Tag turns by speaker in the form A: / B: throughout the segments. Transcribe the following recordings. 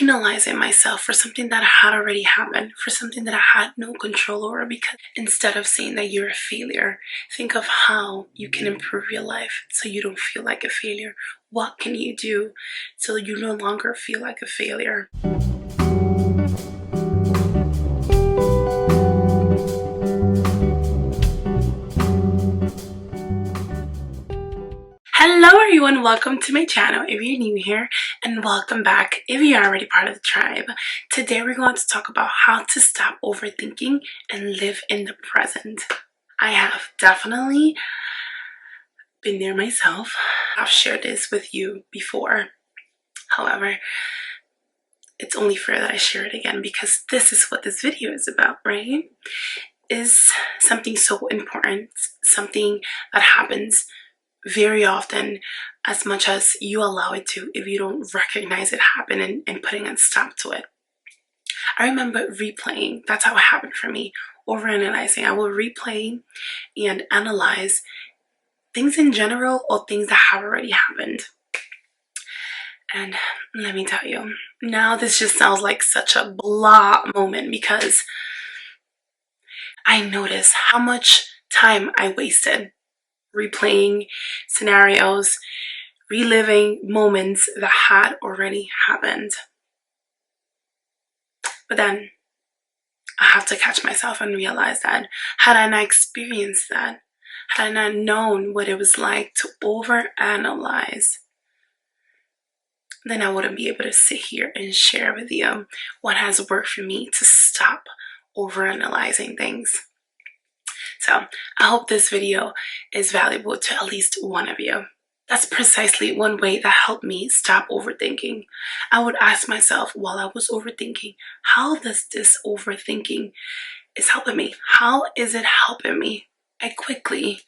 A: penalizing myself for something that had already happened, for something that I had no control over. Because instead of saying that you're a failure, think of how you can improve your life so you don't feel like a failure. What can you do so you no longer feel like a failure? Hello everyone, welcome to my channel if you're new here, and welcome back if you're already part of the tribe. Today we're going to talk about how to stop overthinking and live in the present. I have definitely been there myself. I've shared this with you before. However, it's only fair that I share it again because this is what this video is about, right? Is something so important, something that happens very often, as much as you allow it to, if you don't recognize it happen and putting a stop to it. I remember replaying. That's how it happened for me. Overanalyzing. I will replay and analyze things in general or things that have already happened. And let me tell you, now this just sounds like such a blah moment because I noticed how much time I wasted replaying scenarios, reliving moments that had already happened. But then I have to catch myself and realize that had I not experienced that, had I not known what it was like to overanalyze, then I wouldn't be able to sit here and share with you what has worked for me to stop overanalyzing things. So I hope this video is valuable to at least one of you. That's precisely one way that helped me stop overthinking. I would ask myself while I was overthinking, how does this overthinking is helping me? How is it helping me? I quickly,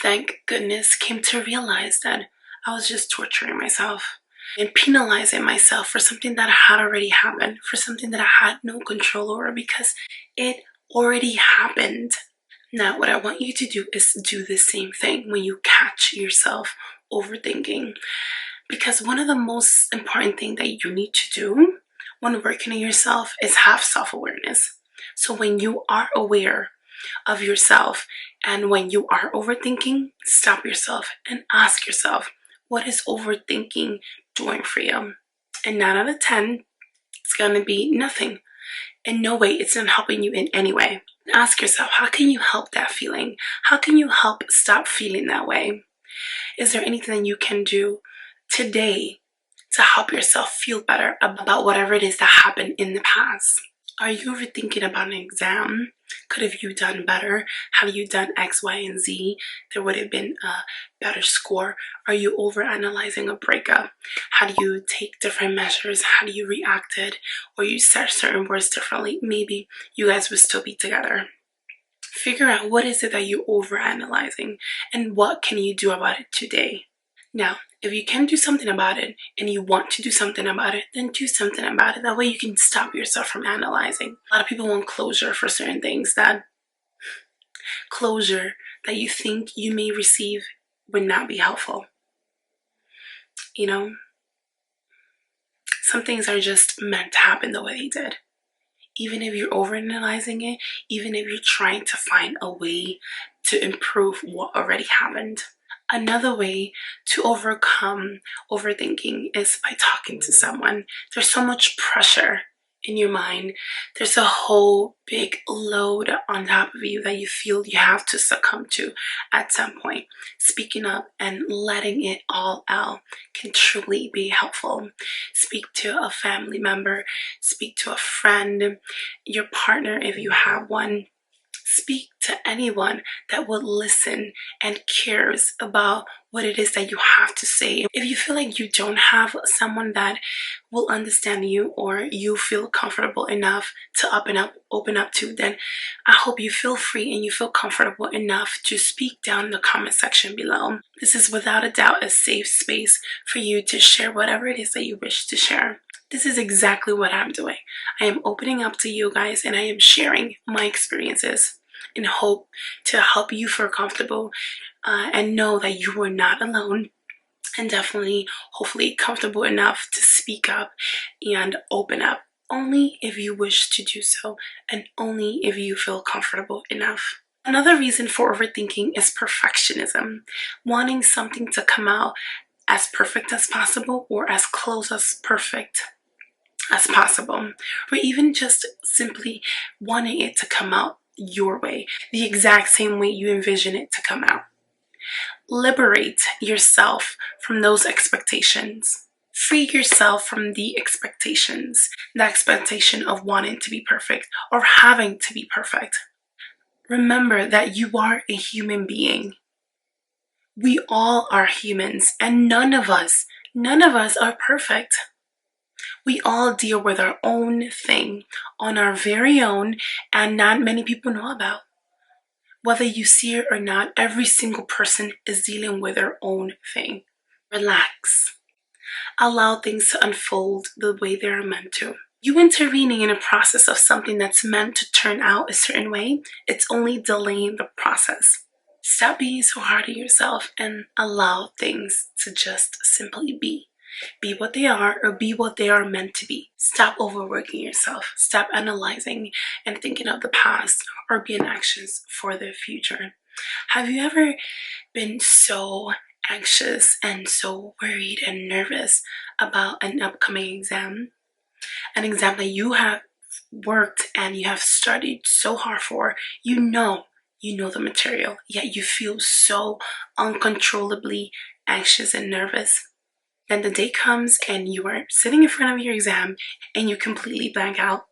A: thank goodness, came to realize that I was just torturing myself and penalizing myself for something that had already happened, for something that I had no control over because it already happened. Now, what I want you to do is do the same thing when you catch yourself overthinking. Because one of the most important things that you need to do when working on yourself is have self-awareness. So when you are aware of yourself and when you are overthinking, stop yourself and ask yourself, what is overthinking doing for you? And 9 out of 10, it's going to be nothing. In no way, it's not helping you in any way. Ask yourself, how can you help that feeling? How can you help stop feeling that way? Is there anything that you can do today to help yourself feel better about whatever it is that happened in the past? Are you overthinking about an exam? Could have you done better? Had you done X, Y, and Z, there would have been a better score. Are you overanalyzing a breakup? How do you take different measures? How do you reacted? Or you said certain words differently? Maybe you guys would still be together. Figure out what is it that you're overanalyzing and what can you do about it today. Now, if you can do something about it and you want to do something about it, then do something about it. That way you can stop yourself from analyzing. A lot of people want closure for certain things. That closure that you think you may receive would not be helpful. You know, some things are just meant to happen the way they did. Even if you're overanalyzing it, even if you're trying to find a way to improve what already happened. Another way to overcome overthinking is by talking to someone. There's so much pressure in your mind. There's a whole big load on top of you that you feel you have to succumb to at some point. Speaking up and letting it all out can truly be helpful. Speak to a family member, speak to a friend, your partner if you have one. Speak to anyone that will listen and cares about what it is that you have to say. If you feel like you don't have someone that will understand you or you feel comfortable enough to open up to, then I hope you feel free and you feel comfortable enough to speak down in the comment section below. This is without a doubt a safe space for you to share whatever it is that you wish to share. This is exactly what I'm doing. I am opening up to you guys and I am sharing my experiences in hope to help you feel comfortable and know that you are not alone and definitely, hopefully, comfortable enough to speak up and open up. Only if you wish to do so, and only if you feel comfortable enough. Another reason for overthinking is perfectionism, wanting something to come out as perfect as possible or as close as perfect as possible, or even just simply wanting it to come out your way, the exact same way you envision it to come out. Liberate yourself from those expectations. Free yourself from the expectations, the expectation of wanting to be perfect or having to be perfect. Remember that you are a human being. We all are humans, and none of us are perfect. We all deal with our own thing on our very own, and not many people know about. Whether you see it or not, every single person is dealing with their own thing. Relax. Allow things to unfold the way they're meant to. You intervening in a process of something that's meant to turn out a certain way, it's only delaying the process. Stop being so hard on yourself and allow things to just simply be. Be what they are, or be what they are meant to be. Stop overworking yourself. Stop analyzing and thinking of the past or being anxious for the future. Have you ever been so anxious and so worried and nervous about an upcoming exam? An exam that you have worked and you have studied so hard for. You know the material, yet you feel so uncontrollably anxious and nervous. Then the day comes and you are sitting in front of your exam and you completely blank out.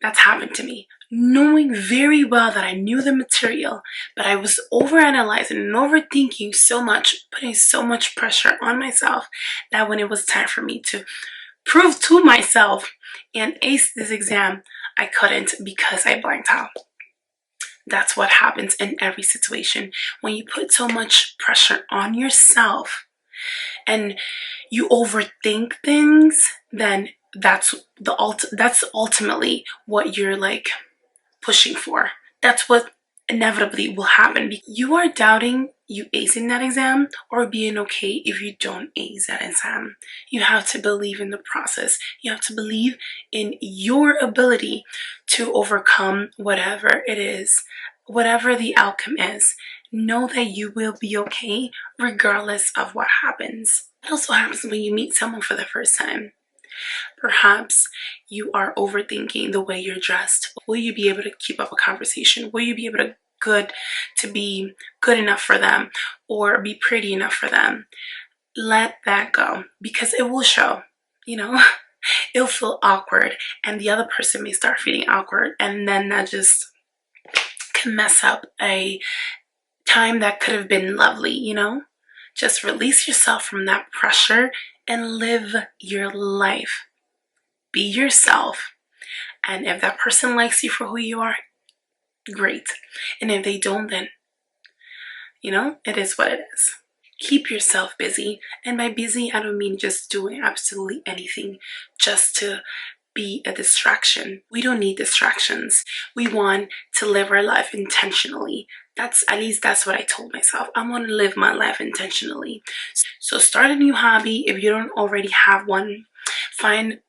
A: That's happened to me. Knowing very well that I knew the material, but I was overanalyzing and overthinking so much, putting so much pressure on myself, that when it was time for me to prove to myself and ace this exam, I couldn't because I blanked out. That's what happens in every situation. When you put so much pressure on yourself and you overthink things, then that's ultimately what you're like pushing for. That's what inevitably will happen. You are doubting you acing that exam or being okay if you don't ace that exam. You have to believe in the process. You have to believe in your ability to overcome whatever it is, whatever the outcome is. Know that you will be okay regardless of what happens. It also happens when you meet someone for the first time. Perhaps you are overthinking the way you're dressed. Will you be able to keep up a conversation? Will you be able to be good enough for them or be pretty enough for them? Let that go, because it will show, it'll feel awkward and the other person may start feeling awkward, and then that just can mess up a time that could have been lovely. Just release yourself from that pressure and live your life. Be yourself. And if that person likes you for who you are, great. And if they don't, then, it is what it is. Keep yourself busy. And by busy, I don't mean just doing absolutely anything just to be a distraction. We don't need distractions. We want to live our life intentionally. That's what I told myself. I want to live my life intentionally. So start a new hobby if you don't already have one. Find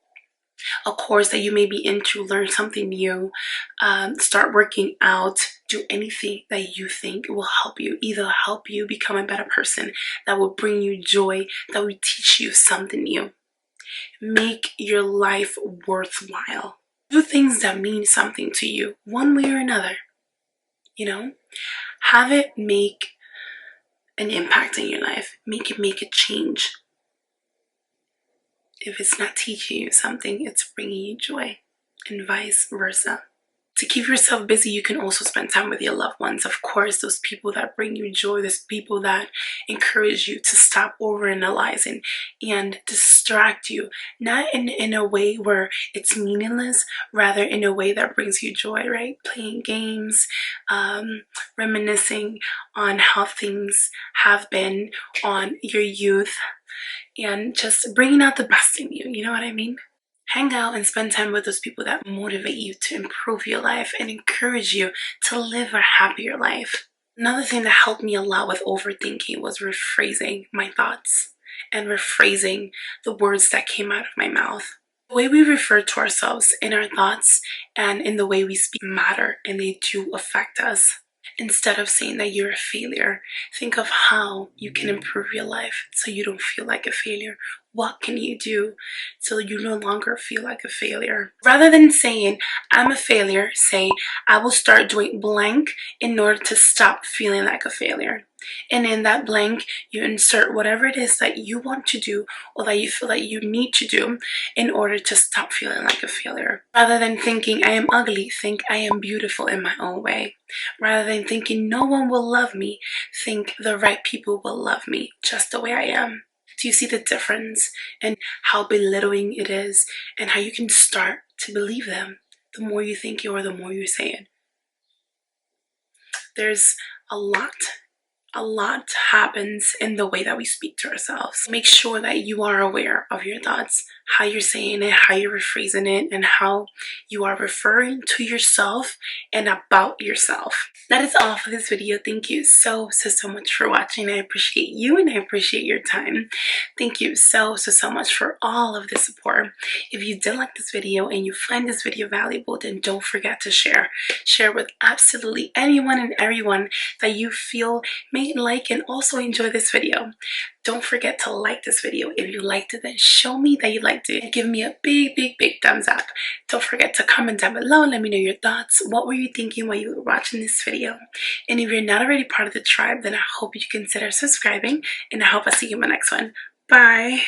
A: a course that you may be into, learn something new, start working out, do anything that you think will help you, either help you become a better person, that will bring you joy, that will teach you something new. Make your life worthwhile. Do things that mean something to you, one way or another. Have it make an impact in your life. Make a change. If it's not teaching you something, it's bringing you joy, and vice versa. To keep yourself busy, you can also spend time with your loved ones. Of course, those people that bring you joy, those people that encourage you to stop overanalyzing and distract you. Not in a way where it's meaningless, rather in a way that brings you joy, right? Playing games, reminiscing on how things have been on your youth, and just bringing out the best in you. You know what I mean? Hang out and spend time with those people that motivate you to improve your life and encourage you to live a happier life. Another thing that helped me a lot with overthinking was rephrasing my thoughts and rephrasing the words that came out of my mouth. The way we refer to ourselves in our thoughts and in the way we speak matter, and they do affect us. Instead of saying that you're a failure, think of how you can improve your life so you don't feel like a failure. What can you do so you no longer feel like a failure? Rather than saying, I'm a failure, say, I will start doing blank in order to stop feeling like a failure. And in that blank, you insert whatever it is that you want to do or that you feel like you need to do in order to stop feeling like a failure. Rather than thinking, I am ugly, think I am beautiful in my own way. Rather than thinking no one will love me, think the right people will love me just the way I am. Do you see the difference and how belittling it is and how you can start to believe them? The more you think you are, the more you say it. There's a lot happens in the way that we speak to ourselves. Make sure that you are aware of your thoughts, how you're saying it, how you're rephrasing it, and how you are referring to yourself and about yourself. That is all for this video. Thank you so much for watching. I appreciate you and I appreciate your time. Thank you so much for all of the support. If you did like this video and you find this video valuable, then don't forget to share. Share with absolutely anyone and everyone that you feel may like and also enjoy this video. Don't forget to like this video. If you liked it, then show me that you liked it and give me a big thumbs up. Don't forget to comment down below and let me know your thoughts. What were you thinking while you were watching this video? And if you're not already part of the tribe, then I hope you consider subscribing, and I hope I see you in my next one. Bye.